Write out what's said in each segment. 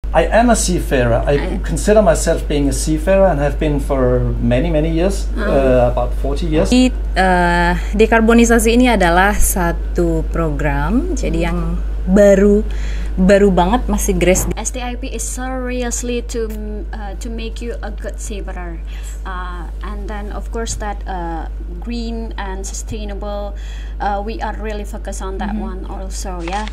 I am a seafarer. I consider myself being a seafarer and have been for many years, about 40 years. Dekarbonisasi ini adalah satu program, jadi yang baru banget, masih grace. STIP is seriously to make you a good seafarer, and then of course that green and sustainable. We are really focused on that one also, yeah.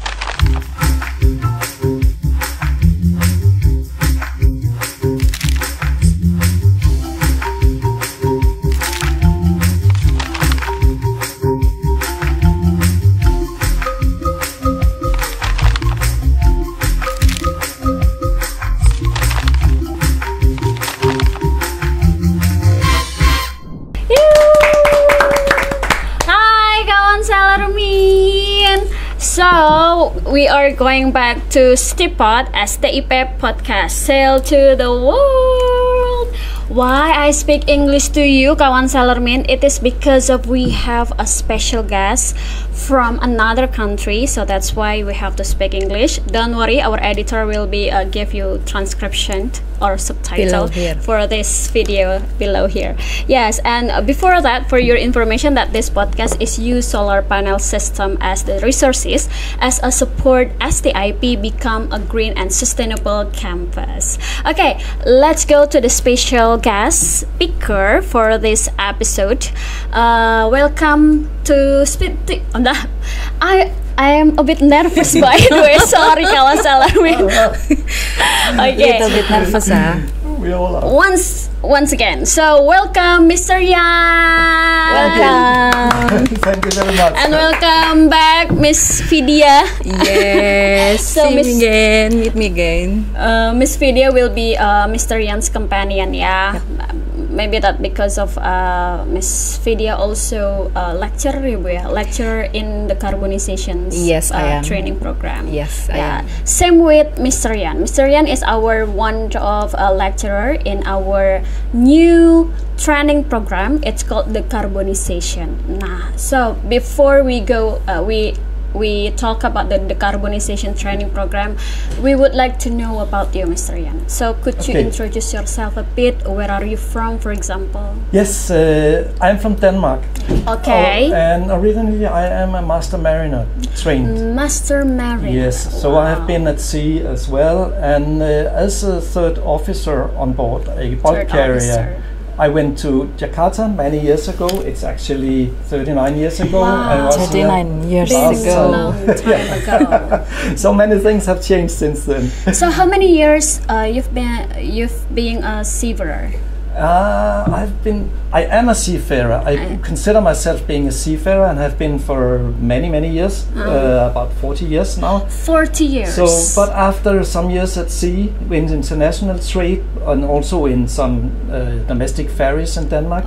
So we are going back to Stipod, STIP podcast, Sail to the World. Why I speak English to you, kawan Sailormen? It is because of we have a special guest from another country, so that's why we have to speak English. Don't worry, our editor will be give you transcription or subtitle for this video below here. Yes, and before that, for your information, that this podcast is use solar panel system as the resources as a support STIP become a green and sustainable campus. Okay, let's go to the special guest speaker for this episode. Welcome to I am a bit nervous by the way. Sorry kawan Sailormen. Okay. A bit nervous, We all are. Once again. So welcome, Mr. Yan. Welcome. Thank you very much. And welcome back, Miss Vidya. Yes. So meet me again. Miss Vidya will be Mr. Yan's companion. Yeah. Maybe that because of Miss Vidya also lecture in the Decarbonization training program. Yes, I am. Same with Mr. Yan. Mr. Yan is our one of lecturer in our new training program. It's called Decarbonization. So before we go, we talk about the Decarbonization Training Program, we would like to know about you, Mr. Yan. So could you introduce yourself a bit? Where are you from, for example? Yes, I'm from Denmark. Okay. And originally I am a master mariner trained. Master mariner. Yes, so I have been at sea as well, and as a third officer on board a bulk carrier. I went to Jakarta many years ago. It's actually 39 years ago. Wow. I was 39 years ago. Long time ago. So many things have changed since then. So how many years you've been a seafarer? I am a seafarer. I consider myself being a seafarer and have been for many years, about 40 years now. 40 years. So, but after some years at sea in international trade and also in some domestic ferries in Denmark,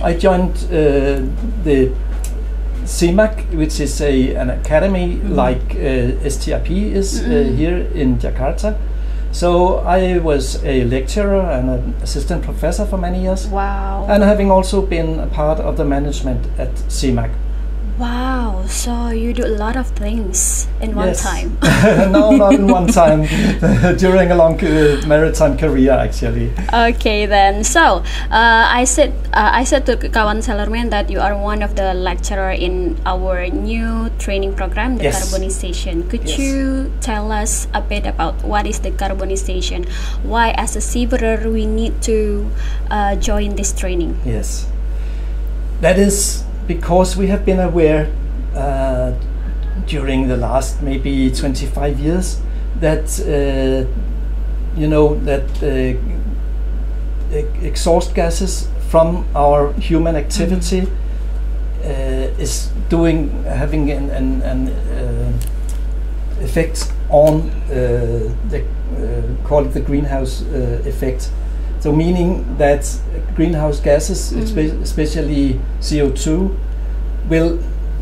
I joined the SIMAC, which is an academy like STIP is here in Jakarta. So I was a lecturer and an assistant professor for many years. Wow. And having also been a part of the management at SIMAC. Wow, so you do a lot of things in one time. No, not in one time. During a long maritime career, actually. Okay, then. So I said to kawan Sailormen that you are one of the lecturer in our new training program, the Decarbonization. Could you tell us a bit about what is the Decarbonization? Why, as a seafarer, we need to join this training? Yes, that is because we have been aware during the last maybe 25 years that exhaust gases from our human activity is having an effect on call it the greenhouse effect. So meaning that greenhouse gases, especially CO2, will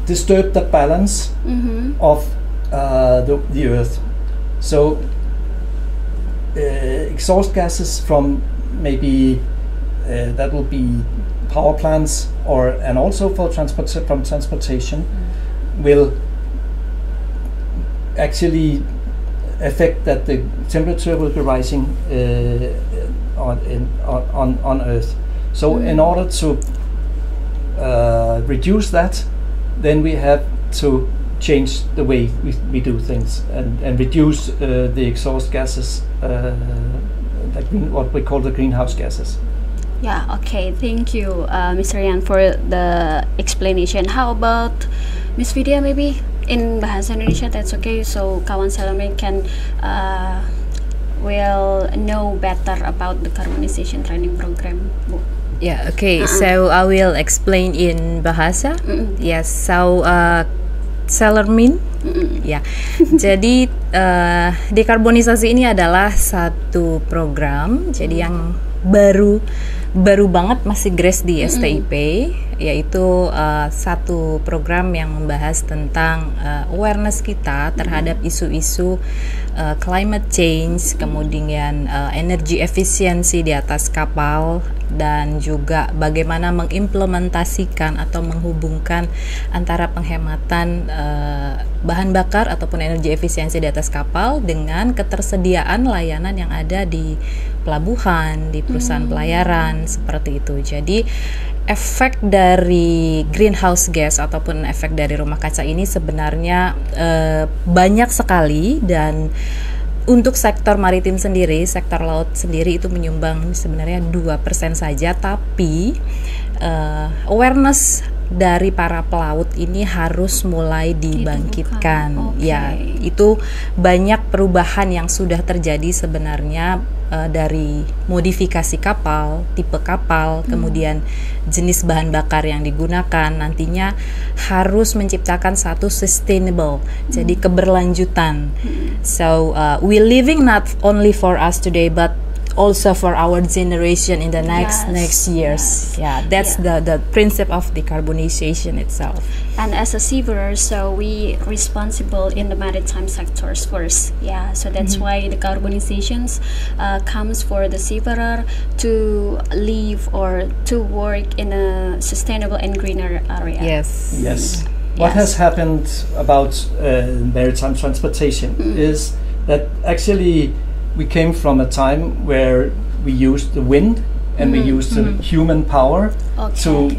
disturb the balance of the Earth. So exhaust gases from maybe that will be power plants and also from transportation will actually effect that the temperature will be rising on Earth. So in order to reduce that, then we have to change the way we do things and reduce the exhaust gases, what we call the greenhouse gases. Yeah, okay, thank you, Mr. Rian, for the explanation. How about Miss Vidya, maybe in Bahasa Indonesia? That's okay, so kawan Salamin can will know better about the Decarbonization Training Program. Yeah, okay, so I will explain in Bahasa. Yes, so Salermin. Ya, jadi dekarbonisasi ini adalah satu program, jadi yang baru banget, masih grace di STIP, yaitu satu program yang membahas tentang awareness kita terhadap isu-isu climate change, kemudian energy efficiency di atas kapal, dan juga bagaimana mengimplementasikan atau menghubungkan antara penghematan bahan bakar ataupun energi efisiensi di atas kapal dengan ketersediaan layanan yang ada di pelabuhan, di perusahaan pelayaran, seperti itu. Jadi efek dari greenhouse gas ataupun efek dari rumah kaca ini sebenarnya banyak sekali, dan untuk sektor maritim sendiri, sektor laut sendiri itu menyumbang sebenarnya 2% saja, tapi awareness dari para pelaut ini harus mulai dibangkitkan. Ya, itu banyak perubahan yang sudah terjadi sebenarnya dari modifikasi kapal, tipe kapal, kemudian jenis bahan bakar yang digunakan, nantinya harus menciptakan satu sustainable, jadi keberlanjutan. So we living not only for us today, but also for our generation in the next years. Yeah, that's the principle of decarbonization itself. And as a seafarer, so we responsible in the maritime sectors first. Yeah, so that's why the decarbonizations comes for the seafarer to live or to work in a sustainable and greener area. Yes. What has happened about maritime transportation is that actually we came from a time where we used the wind and we used the human power to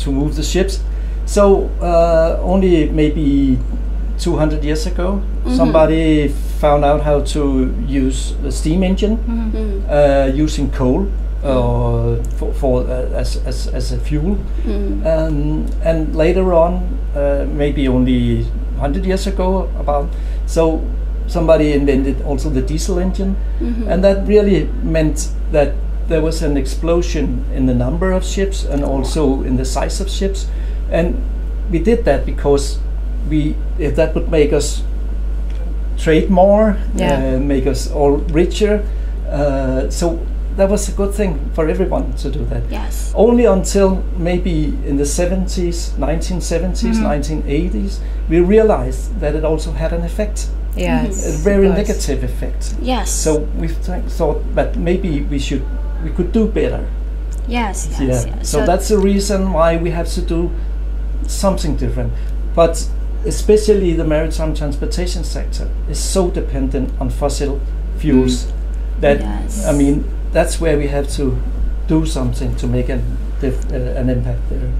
move the ships. So only maybe 200 years ago, somebody found out how to use the steam engine using coal as a fuel, and later on, maybe only 100 years ago, somebody invented also the diesel engine, and that really meant that there was an explosion in the number of ships and also in the size of ships. And we did that because if that would make us trade more, make us all richer, so that was a good thing for everyone to do that. Yes. Only until maybe in the 1970s, 1980s, we realized that it also had an effect. Yes, a very negative effect. Yes. So we thought that maybe we could do better. Yes. So that's the reason why we have to do something different. But especially the maritime transportation sector is so dependent on fossil fuels that I mean that's where we have to do something to make an impact there.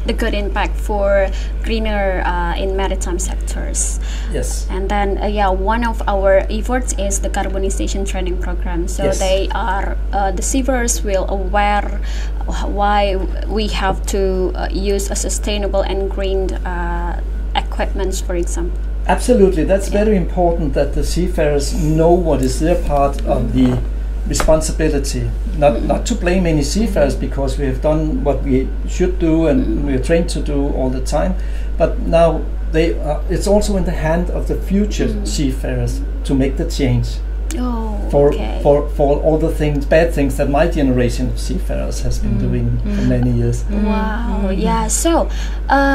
The good impact for greener in maritime sectors. Yes. And then one of our efforts is the Decarbonization Training Program. So they are the seafarers will aware why we have to use a sustainable and green equipment, for example. Absolutely, that's very important that the seafarers know what is their part of the responsibility. Not to blame any seafarers, because we have done what we should do and we are trained to do all the time, but now it's also in the hand of the future seafarers to make the change for all the bad things that my generation of seafarers has been doing for many years. Wow. Yeah, so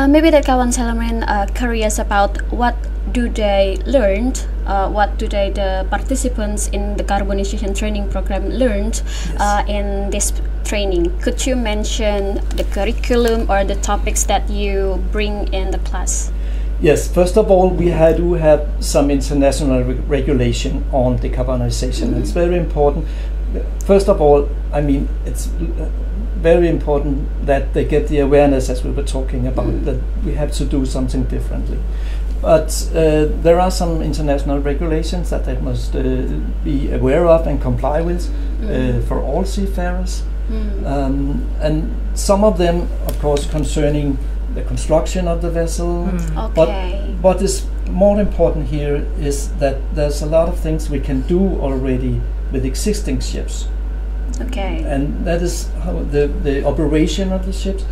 maybe the kawan Salamin curious about what do they learn, what do the participants in the Decarbonization Training Program learned in this training? Could you mention the curriculum or the topics that you bring in the class? Yes, first of all, we do have some international regulation on decarbonization. It's very important. First of all, I mean, it's very important that they get the awareness, as we were talking about, that we have to do something differently. But there are some international regulations that they must be aware of and comply with for all seafarers. And some of them, of course, concerning the construction of the vessel. Okay. But what is more important here is that there's a lot of things we can do already with existing ships. Okay. And that is how the operation of the ships,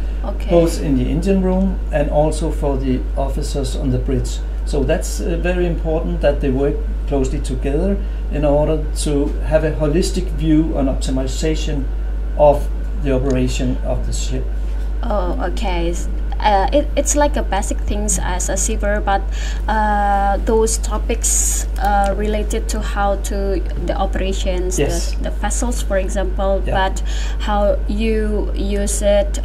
both in the engine room and also for the officers on the bridge. So that's very important that they work closely together in order to have a holistic view on optimization of the operation of the ship. Oh, okay. It's like a basic things as a seafarer, but those topics related to how to the operations, the vessels, for example, but how you use it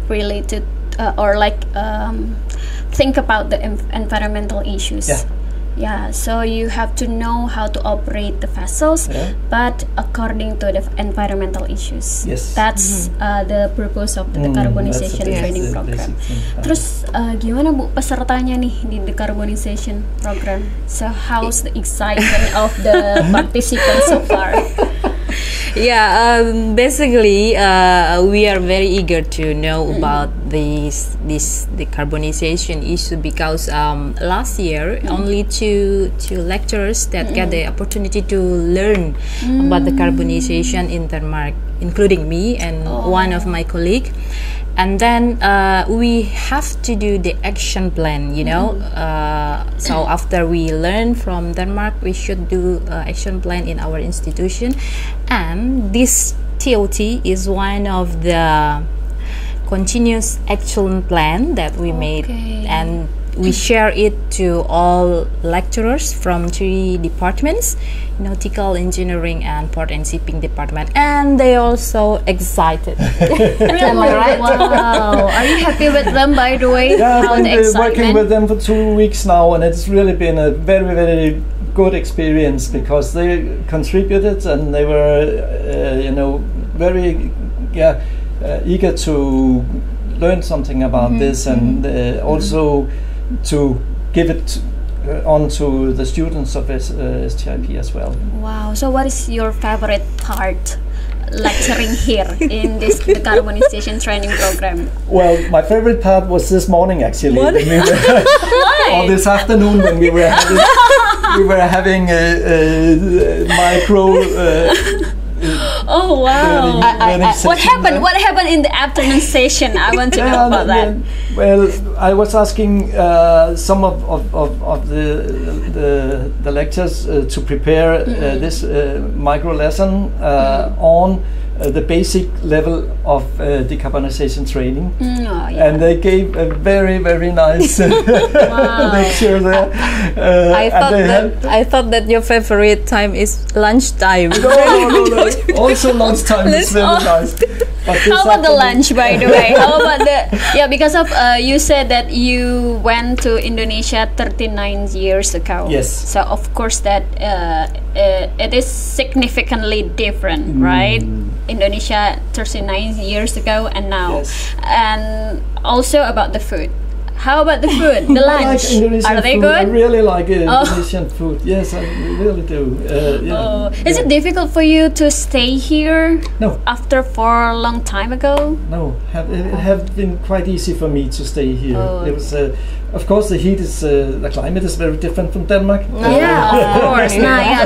related or like think about the environmental issues. Yeah, so you have to know how to operate the vessels, but according to the environmental issues. Yes. That's the purpose of the decarbonization training program. Terus gimana Bu pesertanya nih di decarbonization program? So how's the excitement of the participants so far? Yeah, basically, we are very eager to know about this decarbonization issue because last year only two lecturers that got the opportunity to learn about the decarbonization in Denmark, including me and one of my colleagues. And then we have to do the action plan, you know. So after we learn from Denmark, we should do action plan in our institution. And this TOT is one of the continuous action plan that we made, and we share it to all lecturers from 3 departments: nautical, engineering, and port and shipping department, and they also excited. Really? Am I right? Wow. Are you happy with them, by the way? Yeah, How I've the been working excitement? with them for 2 weeks now, and it's really been a very, very good experience because they contributed and they were, very eager to learn something about this, and also to give it on to the students of STIP as well. Wow. So what is your favorite part lecturing here in this decarbonization training program? Well, my favorite part was this morning actually. When we were or this afternoon when we were having a micro. Oh wow! What happened? There. What happened in the afternoon session? I want to know about that. Well, I was asking some of the lectures to prepare this micro lesson on the basic level of decarbonization training, and they gave a very, very nice lecture there. I thought that your favorite time is lunchtime. No. Also lunchtime is very nice. But how about the lunch, by the way? How about the because of you said that you went to Indonesia 39 years ago. Yes. So of course that it is significantly different, right? Indonesia 39 years ago and now, and also about the food. How about the food? The lunch? Are they food. good? I really like Indonesian food. Yes, I really do. Is it difficult for you to stay here? No. After for a long time ago? No, it have been quite easy for me to stay here. It was, of course, the heat is the climate is very different from Denmark. Yeah, of course.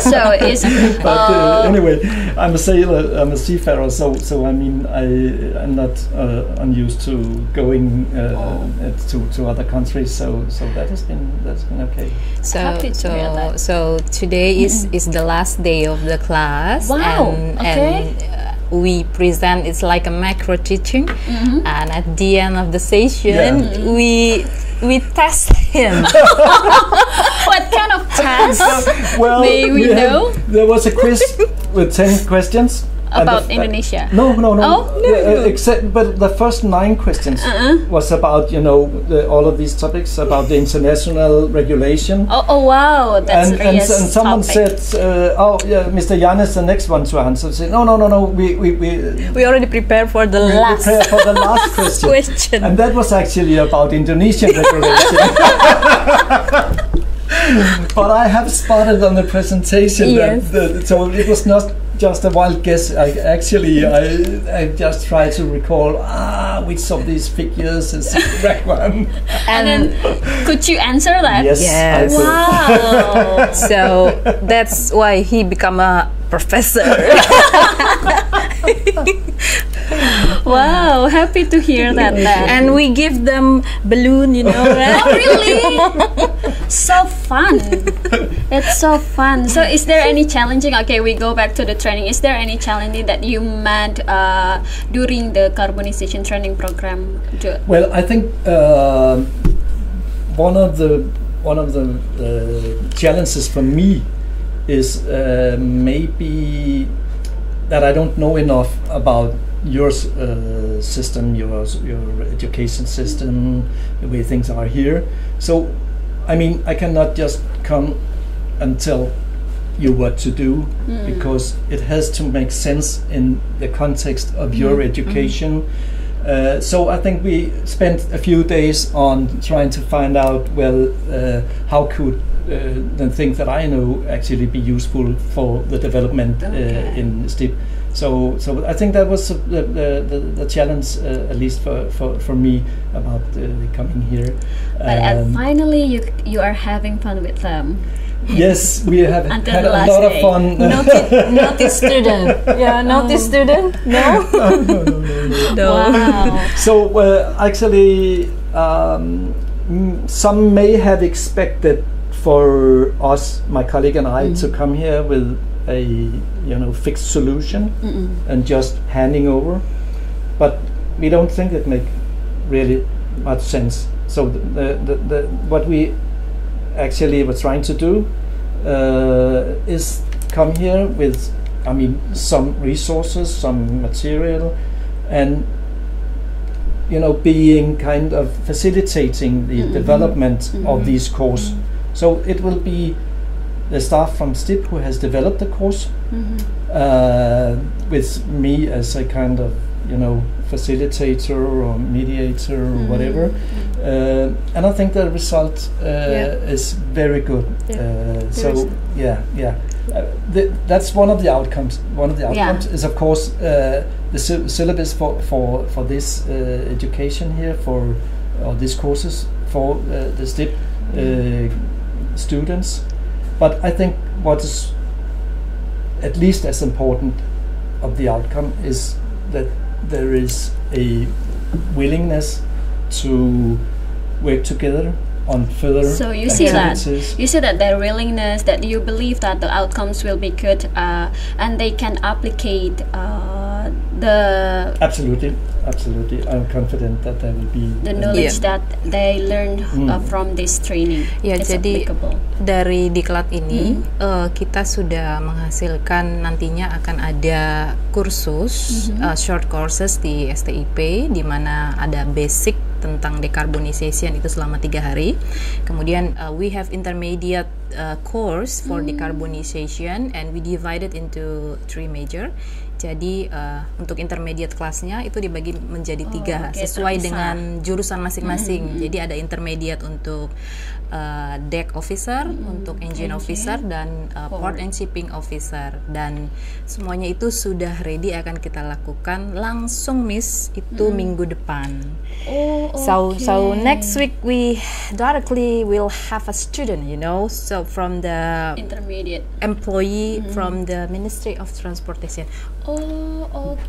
So it's. But anyway, I'm a sailor. I'm a seafarer. So I mean, I'm not unused to going to other countries. So that's been okay. So today is the last day of the class. Wow. And we present, it's like a macro teaching, and at the end of the session we test him. What kind of test? Well, may we know? There was a quiz with 10 questions, about Indonesia? No. Oh, no. Except, but the first 9 questions was about all of these topics about the international regulation. Oh wow, that's and someone topic. said, Mr. Jan is the next one to answer. Said, no. We already prepared for the last. Prepared for the last question. And that was actually about Indonesian regulation. But I have spotted on the presentation that so it was not just a wild guess. I just tried to recall which of these figures is the correct one. And then, could you answer that? Yes. Wow. So that's why he become a professor. Wow, happy to hear that. And we give them balloon, right? Oh, really? So fun. It's so fun. So is there any challenging, okay, we go back to the training. Is there any challenging that you met during the carbonization training program? Well, I think one of the challenges for me is maybe that I don't know enough about your system, your education system, the way things are here. So, I mean, I cannot just come and tell you what to do because it has to make sense in the context of your education. So I think we spent a few days on trying to find out, well, how could the things that I know actually be useful for the development in STIP. So I think that was the challenge, at least for me, about coming here. But finally, you are having fun with them. Yes, we have Until had the a last lot day. of fun. Naughty student. Yeah, naughty student. No. No. Wow. So actually, some may have expected for us, my colleague and I, to come here with a fixed solution and just handing over, but we don't think it make really much sense. So the what we actually were trying to do is come here with, some resources, some material, and being kind of facilitating the development of these courses. So it will be the staff from STIP who has developed the course with me as a kind of facilitator or mediator or whatever, and I think the result is very good. That's one of the outcomes. One of the outcomes is, of course, the syllabus for this education here, for these courses for the STIP students. But I think what is at least as important of the outcome is that there is a willingness to work together on further activities. You see that their willingness, that you believe that the outcomes will be good, and they can applicate the Absolutely, I'm confident that there will be the knowledge that they learned from this training. Ya, jadi applicable. Dari Diklat ini kita sudah menghasilkan, nantinya akan ada kursus short courses di STIP, di mana ada basic tentang decarbonization itu selama 3 hari. Kemudian we have intermediate course for decarbonization, and we divided into 3 major. Jadi untuk intermediate kelasnya itu dibagi menjadi 3 sesuai dengan jurusan masing-masing. Jadi ada intermediate untuk deck officer, untuk engine officer, dan port and shipping officer, dan semuanya itu sudah ready, akan kita lakukan langsung itu minggu depan. So next week we directly will have a student, so from the intermediate employee from the Ministry of Transportation. Wow.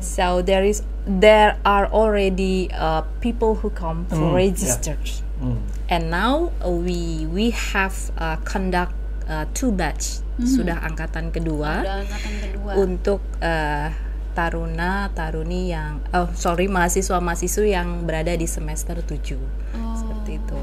So there are already people who come for registered, and now we have conduct 2 batch. Sudah angkatan kedua untuk taruna-taruni yang mahasiswa-mahasiswi yang berada di semester 7. Seperti itu.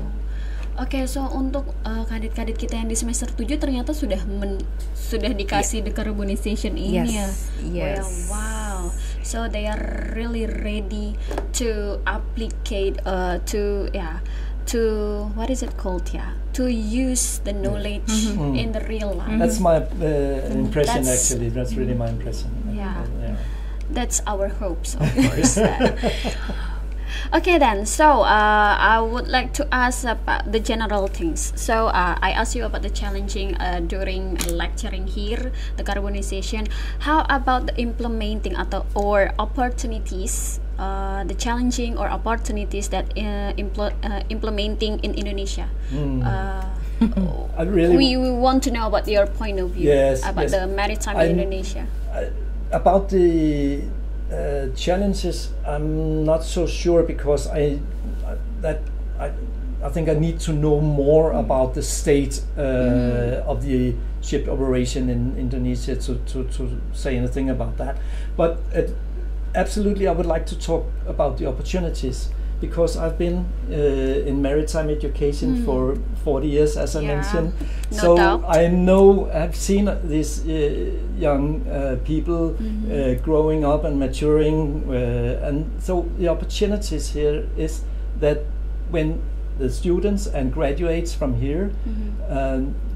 Oke, so untuk kadit-kadit kita yang di semester 7 ternyata sudah dikasih decarbonization ini ya. Yes. Wow. So they are really ready to applicate to what is it called? To use the knowledge in the real life. That's my impression actually. That's really my impression. Yeah. That's our hopes, of course. Okay then, so I would like to ask about the general things. So I asked you about the challenging during lecturing here, the decarbonization. How about the implementing or opportunities, the challenging or opportunities that implementing in Indonesia? We want to know about your point of view about the maritime in Indonesia. About the challenges, I'm not so sure, because I think I need to know more about the state of the ship operation in Indonesia to say anything about that. But absolutely, I would like to talk about the opportunities, because I've been in maritime education for 40 years, as I mentioned. No doubt. I know, I've seen these young people growing up and maturing, and so the opportunities here is that when the students and graduates from here,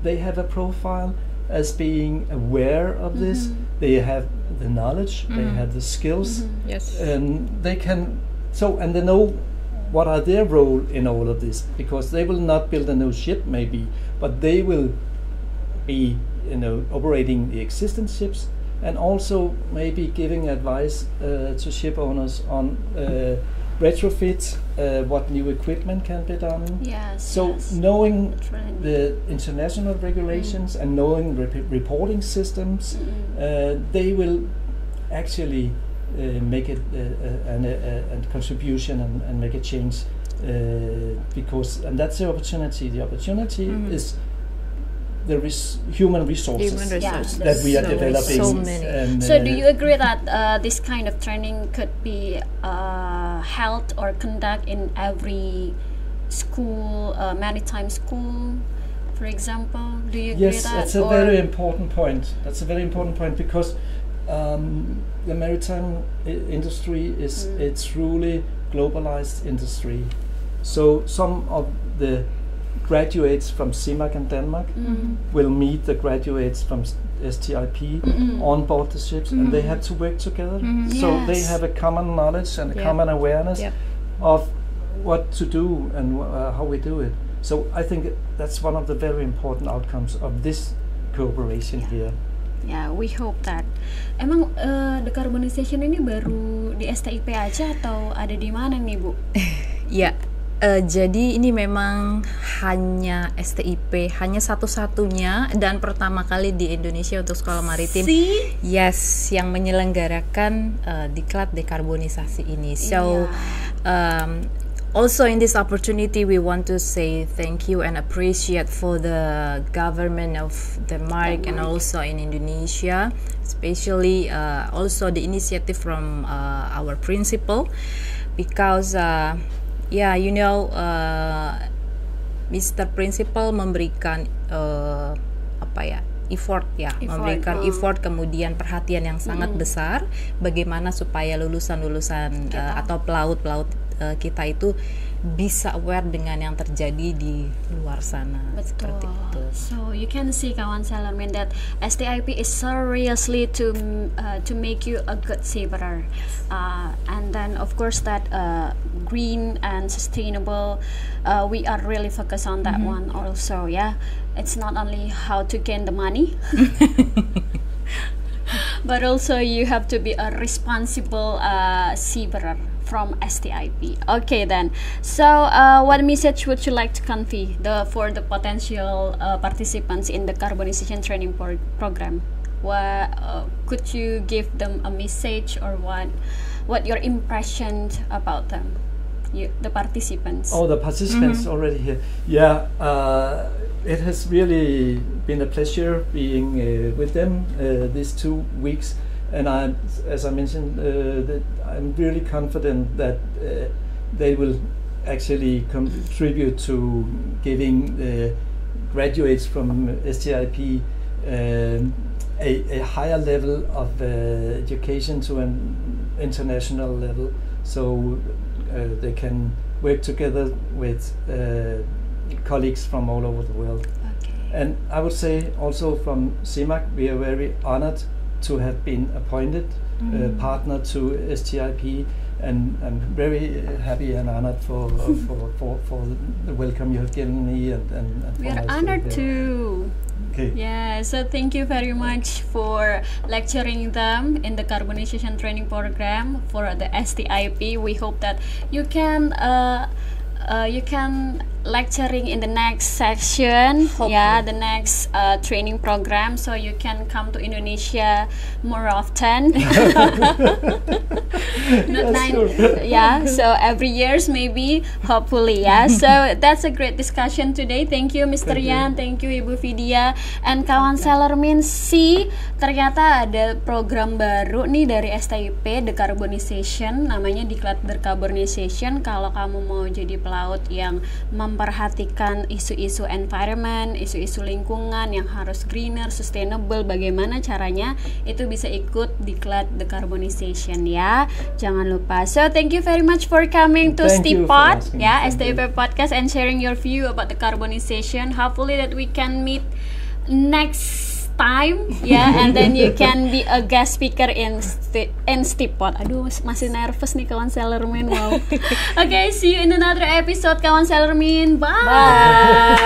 they have a profile as being aware of this. They have the knowledge, they have the skills, and they can. And they know what are their role in all of this, because they will not build a new ship maybe, but they will be operating the existing ships, and also maybe giving advice to ship owners on retrofit, what new equipment can be done. Knowing the international regulations and knowing reporting systems, they will actually make it a contribution and make a change, and that's the opportunity. The opportunity is the human resources that we are developing. So many. So do you agree that this kind of training could be held or conduct in every school, maritime school, for example? Do you agree that? Yes, that's a very important point. That's a very important point, because the maritime industry is a truly globalized industry. So some of the graduates from SIMAC in Denmark will meet the graduates from STIP on board the ships, and they have to work together. So they have a common knowledge and a common awareness of what to do and how we do it. So I think that's one of the very important outcomes of this cooperation here. Yeah, we hope that. Emang decarbonization ini baru di STIP aja atau ada di mana nih, Bu? Jadi ini memang hanya STIP, hanya satu-satunya dan pertama kali di Indonesia untuk sekolah maritim. Yang menyelenggarakan Diklat dekarbonisasi ini. So also in this opportunity, we want to say thank you and appreciate for the government of Denmark and also in Indonesia, especially also the initiative from our principal, because Mr. Principal memberikan effort, kemudian perhatian yang sangat besar bagaimana supaya lulusan-lulusan atau pelaut-pelaut kita itu bisa aware dengan yang terjadi di luar sana. Seperti itu. So you can see, kawan sailormen, that STIP is seriously to make you a good seafarer, and then of course that green and sustainable, we are really focused on that one also. It's not only how to gain the money but also you have to be a responsible seafarer from STIP. Okay then, so what message would you like to convey for the potential participants in the decarbonization training program? What could you give them a message, or what your impression about them, the participants? The participants already here. It has really been a pleasure being with them these 2 weeks. And as I mentioned, that I'm really confident that they will actually contribute to giving the graduates from STIP a higher level of education to an international level, so they can work together with colleagues from all over the world. Okay. And I would say also from SIMAC, we are very honored to have been appointed partner to STIP, and I'm very happy and honored for the welcome you have given me. And we are honored too. Okay. Yeah, so thank you very much for lecturing them in the Decarbonization Training program for the STIP. We hope that you can lecturing in the next section, the next training program, so you can come to Indonesia more often. So every years maybe, hopefully, So that's a great discussion today. Thank you Mr. Yan, thank you Ibu Vidya, and kawan Sellermin. Ternyata ada program baru nih dari STIP, Decarbonization, namanya Diklat Decarbonization. Kalau kamu mau jadi pelaut yang memperhatikan isu-isu environment, isu-isu lingkungan yang harus greener, sustainable, bagaimana caranya, itu bisa ikut Diklat Decarbonization ya. Jangan lupa. So thank you very much for coming to Stipod, STIP podcast, and sharing your view about decarbonization. Hopefully that we can meet next time, and then you can be a guest speaker in Stipod. Aduh, masih nervous nih kawan Sellermin. Wow. Okay, see you in another episode kawan Sellermin. Bye.